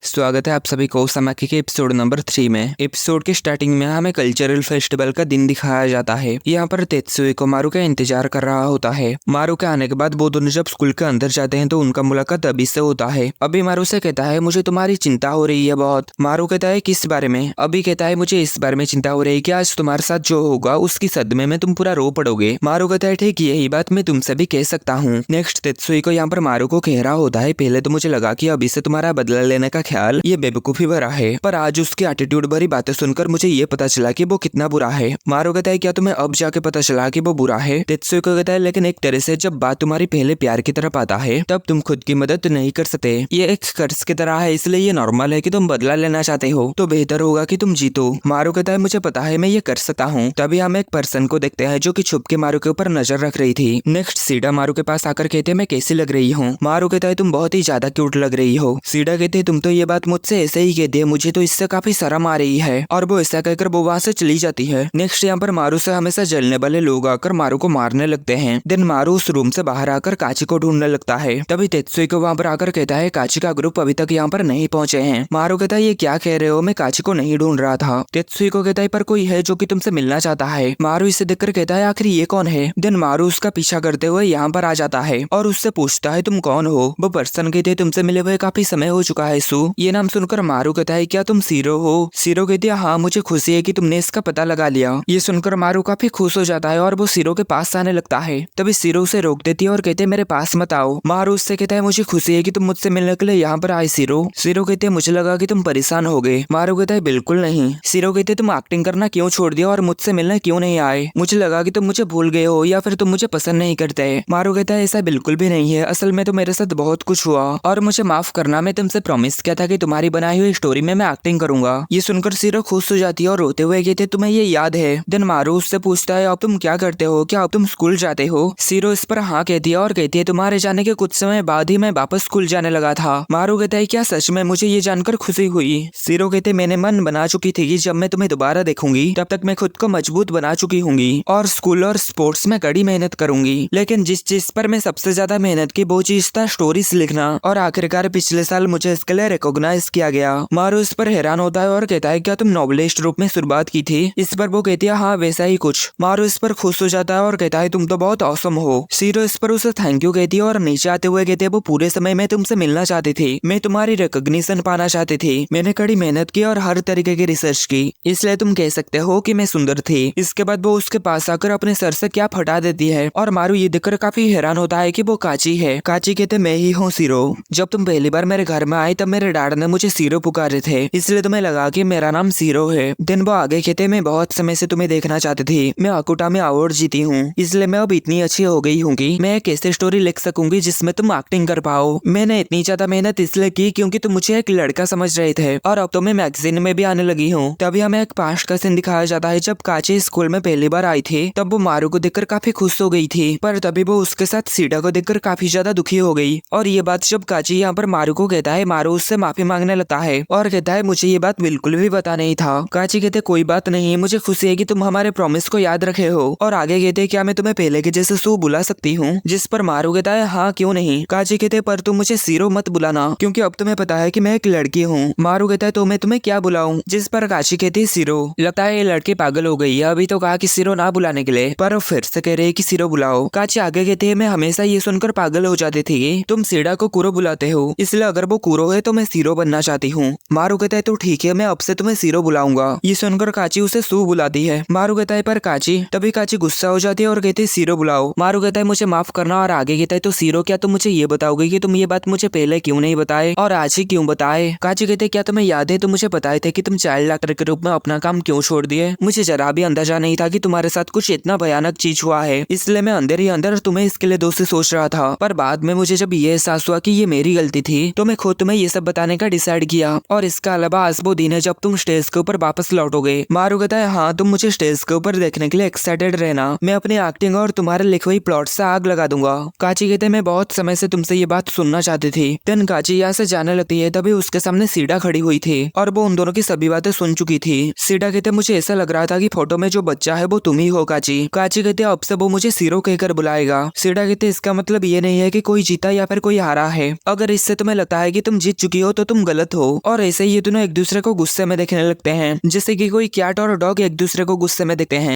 स्वागत है आप सभी को समाकी के एपिसोड नंबर 3 में। एपिसोड के स्टार्टिंग में हमें कल्चरल फेस्टिवल का दिन दिखाया जाता है। यहाँ पर तेत्सुई को मारू का इंतजार कर रहा होता है। मारू के आने के बाद वो दोनों जब स्कूल के अंदर जाते हैं तो उनका मुलाकात अभी से होता है। अभी मारू से कहता है मुझे तुम्हारी चिंता हो रही है बहुत। मारू कहता है किस बारे में? अभी कहता है मुझे इस बारे में चिंता हो रही है कि आज तुम्हारे साथ जो होगा उसकी सदमे में तुम पूरा रो पड़ोगे। मारू कहता है ठीक यही बात मैं तुमसे भी कह सकता हूँ। नेक्स्ट तेत्सुई को यहाँ पर मारू को कह रहा होता है पहले तो मुझे लगा कि अभी से तुम्हारा बदला लेने का ख्याल ये बेवकूफी भरा है, पर आज उसकी एटीट्यूड भरी बातें सुनकर मुझे ये पता चला कि वो कितना बुरा है। मारू कहता है क्या तुम्हें अब जाके पता चला कि वो बुरा है? तेत्सुई को कहता है लेकिन एक तरह से जब बात तुम्हारी पहले प्यार की तरफ आता है तब तुम खुद की मदद नहीं कर सकते। ये एक कर्ज की तरह है, इसलिए ये नॉर्मल है कि तुम बदला लेना चाहते हो, तो बेहतर होगा कि तुम जीतो। मारू कहता है मुझे पता है मैं ये कर सकता हूँ। तभी हम एक पर्सन को देखते हैं जो कि छुप के मारू के ऊपर नजर रख रही थी। नेक्स्ट सीडा मारू के पास आकर कहते मैं कैसी लग रही हूँ? मारू कहता है तुम बहुत ही ज्यादा क्यूट लग रही हो। सीडा कहते तुम तो ये बात मुझसे ऐसे ही कहते, मुझे तो इससे काफी शर्म आ रही है, और वो ऐसा कहकर वो वहाँ से चली जाती है। नेक्स्ट यहाँ पर मारू से हमेशा जलने वाले लोग आकर मारू को मारने लगते हैं। देन मारू उस रूम से बाहर आकर काची को ढूंढने लगता है। तभी तेत्सुई को वहाँ पर आकर कहता है काची का ग्रुप अभी तक यहाँ पर नहीं पहुंचे हैं। मारू कहता है ये क्या कह रहे हो, मैं काची को नहीं ढूंढ रहा था। तेत्सुई को कहता है पर कोई है जो कि तुमसे मिलना चाहता है। मारू इसे देखकर कहता है आखिर ये कौन है? देन मारू उसका पीछा करते हुए यहाँ पर आ जाता है और उससे पूछता है तुम कौन हो? वो पर्सन कहते तुमसे मिले हुए काफी समय हो चुका है सू। ये नाम सुनकर मारू कहता है क्या तुम सीरो हो? सीरो कहती है हाँ मुझे खुशी है कि तुमने इसका पता लगा लिया। ये सुनकर मारू काफी खुश हो जाता है और वो सीरो के पास आने लगता है। तभी सीरो उसे रोक देती है और कहते मेरे पास मत आओ। मारू उससे कहता है मुझे खुशी है कि तुम मुझसे मिलने के लिए यहाँ पर आए सीरो। सीरो कहते हैं मुझे लगा कि तुम परेशान हो गए। मारू कहता है बिल्कुल नहीं। सीरो कहते तुम एक्टिंग करना क्यों छोड़ दिया और मुझसे मिलने क्यों नहीं आए? मुझे लगा कि तुम मुझे भूल गए हो या फिर तुम मुझे पसंद नहीं करते। मारू कहता है ऐसा बिल्कुल भी नहीं है, असल में तो मेरे साथ बहुत कुछ हुआ और मुझे माफ करना, मैं तुमसे प्रॉमिस किया था कि तुम्हारी बनाई हुई स्टोरी में मैं एक्टिंग करूंगा। ये सुनकर सीरो खुश हो जाती है और रोते हुए कहते तुम्हें ये याद है? देन मारू उससे पूछता है अब तुम क्या करते हो, क्या अब तुम स्कूल जाते हो? सीरो इस पर हाँ कहती है और कहती है तुम्हारे जाने के कुछ समय बाद ही मैं वापस स्कूल जाने लगा था। मारू कहता है क्या सच में? मुझे ये जानकर खुशी हुई। सीरो कहते मैंने मन बना चुकी थी कि जब मैं तुम्हें दोबारा देखूंगी तब तक मैं खुद को मजबूत बना चुकी होंगी और स्कूल और स्पोर्ट्स में कड़ी मेहनत करूंगी, लेकिन जिस चीज पर मैं सबसे ज्यादा मेहनत की वो चीज था स्टोरीज लिखना, और आखिरकार पिछले साल मुझे इसके लिए रिकॉग्नाइज किया गया। मारू इस पर हैरान होता है और कहता है क्या तुम नॉवेलिस्ट रूप में शुरुआत की थी? इस पर वो कहती है हाँ वैसा ही कुछ। मारू इस पर खुश हो जाता है और कहता है तुम तो बहुत औसम हो। सीरो इस पर उसे थैंक यू कहती है और नीचे आते हुए कहते हैं वो पूरे समय में तुमसे मिलना चाहती थी, मैं तुम्हारी रिकॉग्निशन पाना चाहती थी, मैंने कड़ी मेहनत की और हर तरीके की रिसर्च की, इसलिए तुम कह सकते हो कि मैं सुंदर थी। इसके बाद वो उसके पास आकर अपने सर से क्या फटा देती है और मारू ये देखकर काफी हैरान होता है कि वो काची है। काची कहते मैं ही हूँ सीरो। जब तुम पहली बार मेरे घर में आई तब मेरे डैड ने मुझे सीरो पुकारे थे, इसलिए तुम्हें लगा कि मेरा नाम सीरो है। दिन वो आगे कहते मैं बहुत समय से तुम्हें देखना चाहती थी, मैं अकुटा में अवार्ड जीती हूँ, इसलिए मैं अब इतनी अच्छी हो गई हूँ कि मैं एक ऐसी स्टोरी लिख सकूंगी जिसमें तुम एक्टिंग कर पाओ। मैंने इतनी ज्यादा मेहनत इसलिए की क्योंकि तुम मुझे एक लड़का समझ रहे थे और अब तो मैं मैगजीन में भी आने लगी हूँ। तभी हमें एक पास्ट का सीन दिखाया जाता है जब काची स्कूल में पहली बार आई थी तब वो मारू को देखकर काफी खुश हो गई थी, पर तभी वो उसके साथ सीडा को देखकर काफी ज्यादा दुखी हो गई। और ये बात जब काची यहाँ पर मारू को कहता है मारू उससे माफी मांगने लगता है और कहता है मुझे ये बात बिल्कुल भी पता नहीं था। काची कहते कोई बात नहीं, मुझे खुशी है कि तुम हमारे प्रॉमिस को याद रखे हो। और आगे कहते क्या मैं तुम्हें पहले के जैसे सू बुला सकती हूँ? जिस पर मारू कहता है हाँ क्यों नहीं। काची कहते पर तुम मुझे सीरो मत बुलाना क्योंकि अब तुम्हें पता है कि मैं एक लड़की हूँ। मारू कहता है तो मैं तुम्हें क्या बुलाऊं? जिस पर काची कहती सीरो। लगता है ये लड़की पागल हो गई है, अभी तो कहा कि सीरो ना बुलाने के लिए, पर फिर से कह रहे कि सीरो बुलाओ। काची आगे कहते हैं मैं हमेशा ये सुनकर पागल हो जाती थी तुम सीडा को कुरो बुलाते हो, इसलिए अगर वो कुरो है तो मैं सीरो बनना चाहती हूँ। मारू कहता है तो ठीक है मैं अब से तुम्हें सीरो बुलाऊंगा। ये सुनकर काची उसे सू बुलाती है। मारू कहता है पर काची। तभी काची गुस्सा हो जाती है और कहती है सीरो बुलाओ। मारू कहता है मुझे माफ करना, और आगे कहता है तो सीरो क्या तुम मुझे ये बताओगे कि तुम ये बात मुझे पहले क्यों नहीं बताए और आज ही क्यों बताए? काची कहते क्या तुम्हें याद है तुम मुझे बताए थे कि तुम चाइल्ड एक्टर के रूप में अपना काम क्यों छोड़ दिए? मुझे जरा भी अंदाजा नहीं था कि तुम्हारे साथ कुछ इतना भयानक चीज हुआ है, इसलिए मैं अंदर ही अंदर तुम्हें इसके लिए दोषी सोच रहा था, पर बाद में मुझे जब ये एहसास हुआ कि ये मेरी गलती थी तो मैं खुद तुम्हें ये सब बताने का डिसाइड किया। और इसका अलावा आज वो दिन है जब तुम स्टेज के ऊपर वापस लौटोगे। मारू कहता है हाँ तुम मुझे स्टेज के ऊपर देखने के लिए एक्साइटेड रहना, मैं अपनी एक्टिंग और तुम्हारे लिखे हुई प्लॉट से आग लगा दूंगा। काची कहते मैं बहुत समय से तुमसे ये बात सुनना चाहती थी। देन काची यहाँ से जाने लगती है, तभी उसके सामने सीडा खड़ी हुई थी और वो उन दोनों की सभी बातें सुन चुकी थी। सीडा कहते मुझे ऐसा लग रहा था कि फोटो में जो बच्चा है वो तुम ही हो काची। काची कहते अब से वो मुझे सीरो कहकर बुलाएगा। सीडा कहते इसका मतलब ये नहीं है कि कोई जीता या फिर कोई हारा है, अगर इससे तुम्हें लगता है कि तुम जीत चुकी हो तो तुम गलत हो। और ऐसे ही ये दोनों एक दूसरे को गुस्से में देखने लगते हैं, जैसे कि कोई कैट और डॉग एक दूसरे को गुस्से में देखते हैं।